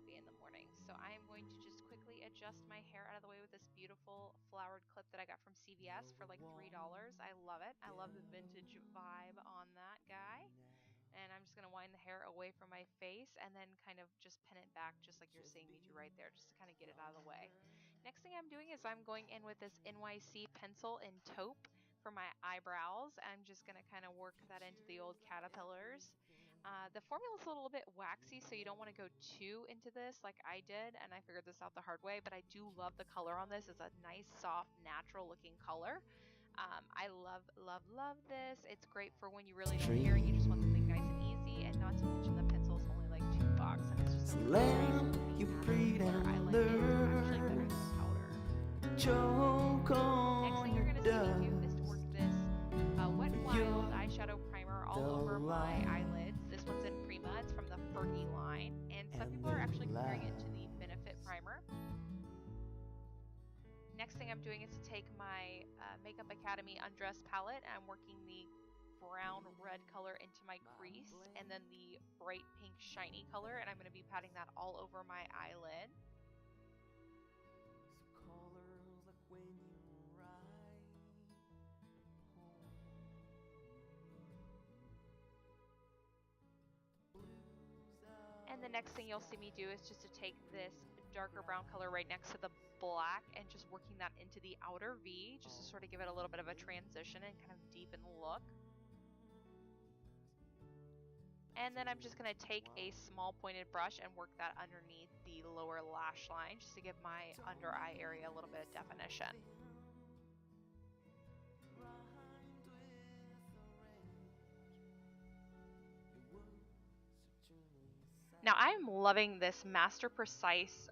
coffee in the morning. So I am going to just quickly adjust my hair out of the way with this beautiful flowered clip that I got from CVS for like $3. I love it. I love the vintage vibe on that guy. And I'm just going to wind the hair away from my face and then kind of just pin it back just like you're seeing me do right there, just to kind of get it out of the way. Next thing I'm doing is I'm going in with this NYC pencil in taupe for my eyebrows. I'm just going to kind of work that into the old caterpillars. The formula is a little bit waxy, so you don't want to go too into this like I did, and I figured this out the hard way, but I do love the color on this. It's a nice, soft, natural looking color. I love, love, love this. It's great for when you really don't care and you just want something nice and easy, and not to mention the pencil is only like $2, and it's just a really nice you color. I like it actually better than powder. Next thing you're going to see me do is to work this Wet n Wild eyeshadow primer all over my eyelids. This one's in Prima. It's from the Fergie line, and some people are actually comparing it to the Benefit primer. Next thing I'm doing is to take my Makeup Academy Undressed palette, and I'm working the brown red color into my crease, and then the bright pink shiny color, and I'm going to be patting that all over my eyelid. And the next thing you'll see me do is just to take this darker brown color right next to the black and just working that into the outer V, just to sort of give it a little bit of a transition and kind of deepen the look. And then I'm just going to take a small pointed brush and work that underneath the lower lash line, just to give my under eye area a little bit of definition. Now I'm loving this Master Precise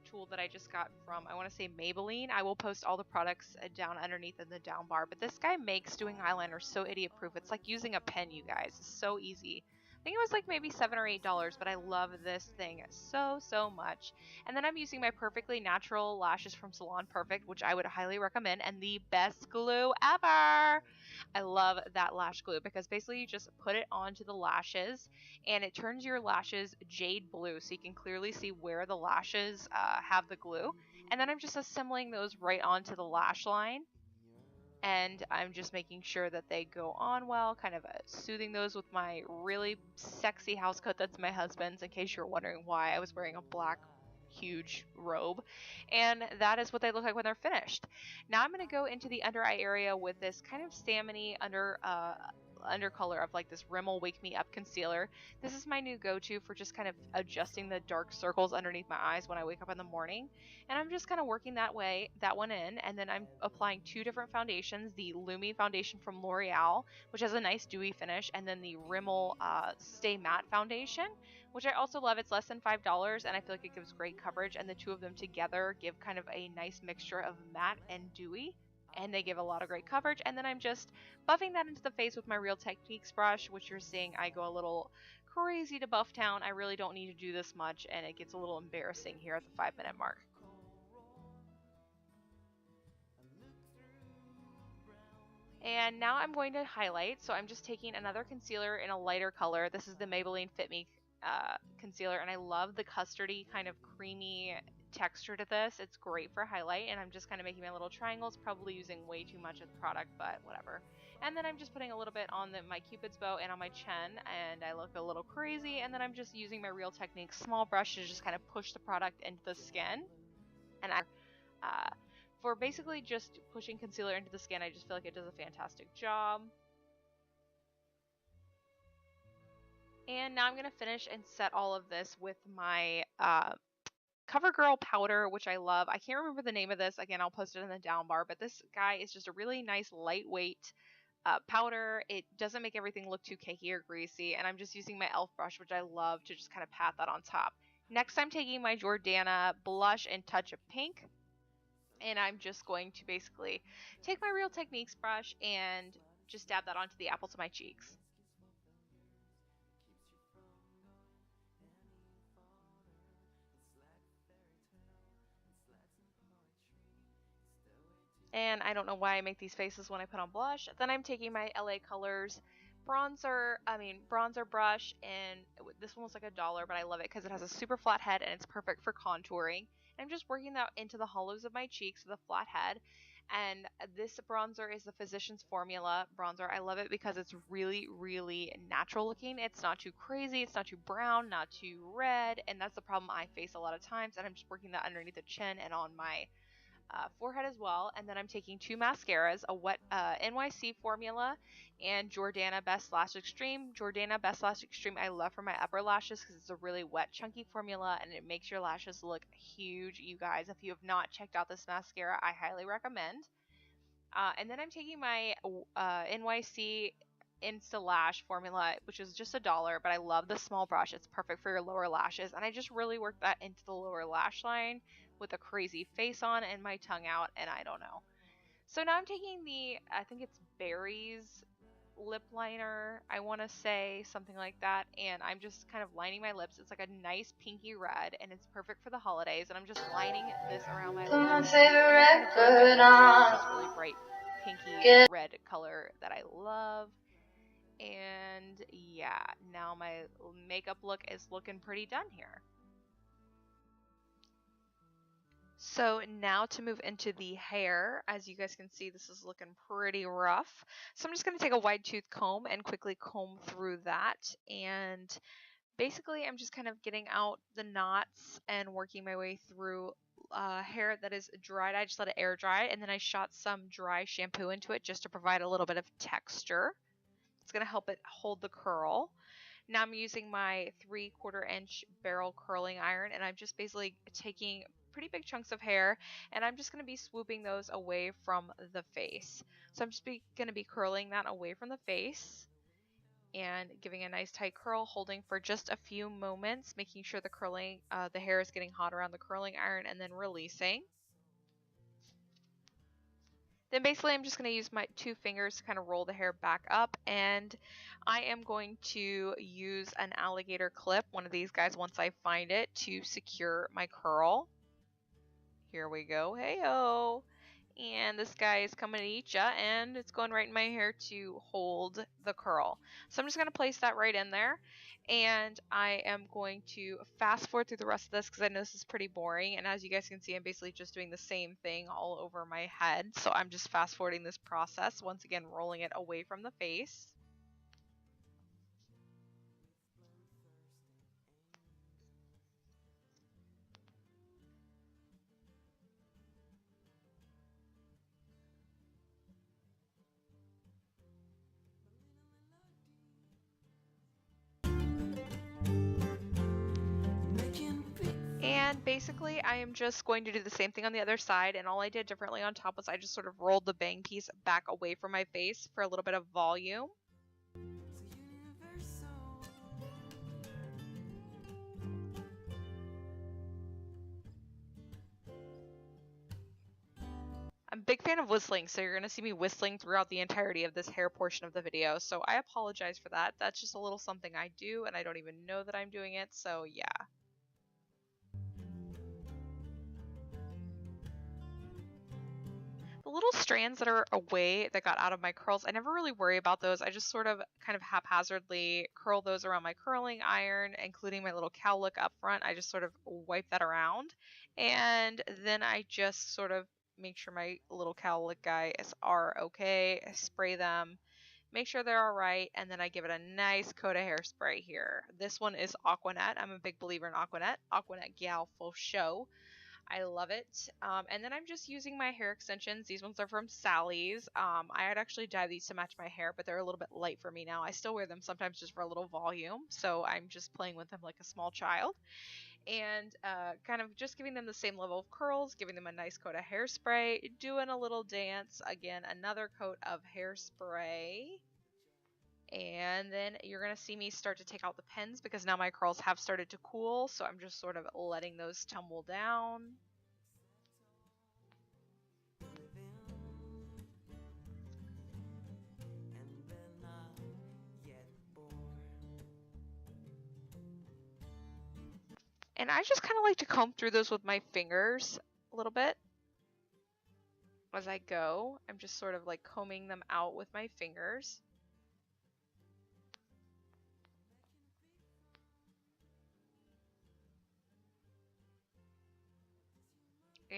tool that I just got from, I want to say, Maybelline. I will post all the products down underneath in the down bar, but this guy makes doing eyeliner so idiot proof. It's like using a pen, you guys. It's so easy. I think it was like maybe $7 or $8, but I love this thing so much. And then I'm using my perfectly natural lashes from Salon Perfect, which I would highly recommend, and the best glue ever. I love that lash glue because basically you just put it onto the lashes and it turns your lashes jade blue, so you can clearly see where the lashes have the glue. And then I'm just assembling those right onto the lash line. And I'm just making sure that they go on well, kind of soothing those with my really sexy house coat that's my husband's, in case you're wondering why I was wearing a black huge robe. And that is what they look like when they're finished. Now I'm going to go into the under eye area with this kind of salmon-y undercolor of like this Rimmel Wake Me Up concealer. This is my new go-to for just kind of adjusting the dark circles underneath my eyes when I wake up in the morning. And I'm just kind of working that one in, and then I'm applying two different foundations, the Lumi foundation from L'Oreal, which has a nice dewy finish, and then the Rimmel Stay Matte foundation, which I also love. It's less than $5, and I feel like it gives great coverage, and the two of them together give kind of a nice mixture of matte and dewy, and they give a lot of great coverage. And then I'm just buffing that into the face with my Real Techniques brush, which you're seeing I go a little crazy to buff town. I really don't need to do this much, and it gets a little embarrassing here at the 5-minute mark. And now I'm going to highlight, so I'm just taking another concealer in a lighter color. This is the Maybelline Fit Me concealer, and I love the custardy kind of creamy texture to this. It's great for highlight, and I'm just kind of making my little triangles, probably using way too much of the product, but whatever. And then I'm just putting a little bit on my Cupid's bow and on my chin, and I look a little crazy. And then I'm just using my Real Techniques small brush to just kind of push the product into the skin. And for basically just pushing concealer into the skin, I just feel like it does a fantastic job. And now I'm going to finish and set all of this with my Covergirl Powder, which I love. I can't remember the name of this. Again, I'll post it in the down bar, but this guy is just a really nice lightweight powder. It doesn't make everything look too cakey or greasy, and I'm just using my e.l.f. brush, which I love, to just kind of pat that on top. Next, I'm taking my Jordana Blush and Touch of Pink, and I'm just going to basically take my Real Techniques brush and just dab that onto the apples of my cheeks. And I don't know why I make these faces when I put on blush. Then I'm taking my LA Colors bronzer brush, and this one was like $1, but I love it because it has a super flat head and it's perfect for contouring. I'm just working that into the hollows of my cheeks with a flat head. And this bronzer is the Physicians Formula bronzer. I love it because it's really, really natural looking. It's not too crazy, it's not too brown, not too red, and that's the problem I face a lot of times. And I'm just working that underneath the chin and on my forehead as well. And then I'm taking 2 mascaras, a wet NYC Formula and Jordana-Best Lash Extreme. Jordana-Best Lash Extreme I love for my upper lashes because it's a really wet, chunky formula and it makes your lashes look huge, you guys. If you have not checked out this mascara, I highly recommend. And then I'm taking my NYC Insta Lash formula, which is just $1, but I love the small brush. It's perfect for your lower lashes, and I just really work that into the lower lash line with a crazy face on and my tongue out, and I don't know. So now I'm taking I think it's Berries lip liner, I want to say, something like that, and I'm just kind of lining my lips. It's like a nice pinky red, and it's perfect for the holidays, and I'm just lining this around my lips. This really bright pinky red color that I love. And yeah, now my makeup look is looking pretty done here. So now to move into the hair, as you guys can see, this is looking pretty rough. So I'm just going to take a wide tooth comb and quickly comb through that. And basically I'm just kind of getting out the knots and working my way through hair that is dried. I just let it air dry, and then I shot some dry shampoo into it just to provide a little bit of texture. It's going to help it hold the curl. Now I'm using my 3/4 inch barrel curling iron, and I'm just basically taking pretty big chunks of hair, and I'm just going to be swooping those away from the face. So I'm just going to be curling that away from the face and giving a nice tight curl, holding for just a few moments, making sure the hair is getting hot around the curling iron, and then releasing. Then basically I'm just going to use my 2 fingers to kind of roll the hair back up, and I am going to use an alligator clip, one of these guys once I find it, to secure my curl. Here we go, hey-o! And this guy is coming to eat ya, and it's going right in my hair to hold the curl. So I'm just going to place that right in there, and I am going to fast forward through the rest of this because I know this is pretty boring, and as you guys can see, I'm basically just doing the same thing all over my head. So I'm just fast forwarding this process, once again rolling it away from the face. And basically I am just going to do the same thing on the other side, and all I did differently on top was I just sort of rolled the bang piece back away from my face for a little bit of volume. I'm a big fan of whistling, so you're going to see me whistling throughout the entirety of this hair portion of the video, so I apologize for that. That's just a little something I do, and I don't even know that I'm doing it, so yeah. The little strands that are away that got out of my curls, I never really worry about those. I just sort of kind of haphazardly curl those around my curling iron, including my little cowlick up front. I just sort of wipe that around, and then I just sort of make sure my little cowlick guys are okay. I spray them, make sure they're all right, and then I give it a nice coat of hairspray here. This one is Aquanet. I'm a big believer in Aquanet. Aquanet gal for show. I love it. And then I'm just using my hair extensions. These ones are from Sally's. I had actually dyed these to match my hair, but they're a little bit light for me now. I still wear them sometimes just for a little volume, so I'm just playing with them like a small child. And kind of just giving them the same level of curls, giving them a nice coat of hairspray, doing a little dance. Again, another coat of hairspray. And then you're going to see me start to take out the pins because now my curls have started to cool, so I'm just sort of letting those tumble down. And I just kind of like to comb through those with my fingers a little bit as I go. I'm just sort of like combing them out with my fingers.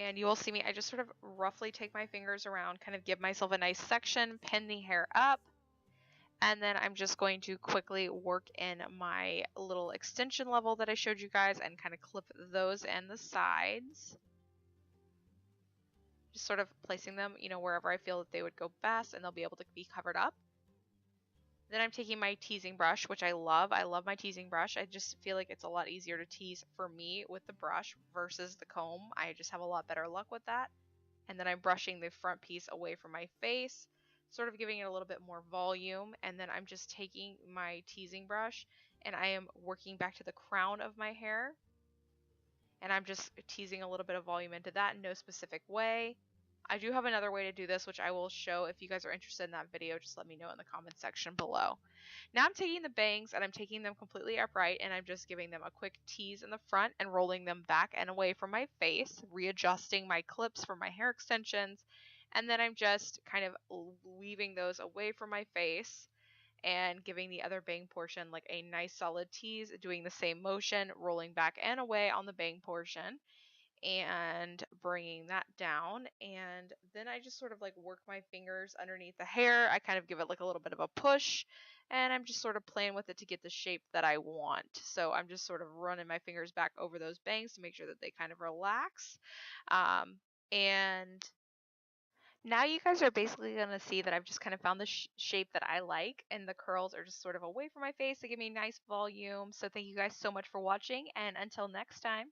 And you will see me, I just sort of roughly take my fingers around, kind of give myself a nice section, pin the hair up, and then I'm just going to quickly work in my little extension level that I showed you guys and kind of clip those and the sides. Just sort of placing them, you know, wherever I feel that they would go best and they'll be able to be covered up. Then I'm taking my teasing brush, which I love. I love my teasing brush. I just feel like it's a lot easier to tease for me with the brush versus the comb. I just have a lot better luck with that. And then I'm brushing the front piece away from my face, sort of giving it a little bit more volume. And then I'm just taking my teasing brush and I am working back to the crown of my hair. And I'm just teasing a little bit of volume into that in no specific way. I do have another way to do this, which I will show. If you guys are interested in that video, just let me know in the comments section below. Now I'm taking the bangs and I'm taking them completely upright and I'm just giving them a quick tease in the front and rolling them back and away from my face, readjusting my clips for my hair extensions, and then I'm just kind of weaving those away from my face and giving the other bang portion like a nice solid tease, doing the same motion, rolling back and away on the bang portion and bringing that down. And then I just sort of like work my fingers underneath the hair. I kind of give it like a little bit of a push and I'm just sort of playing with it to get the shape that I want. So I'm just sort of running my fingers back over those bangs to make sure that they kind of relax. And now you guys are basically going to see that I've just kind of found the shape that I like, and the curls are just sort of away from my face to give me nice volume. So thank you guys so much for watching, and until next time.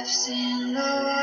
I've seen the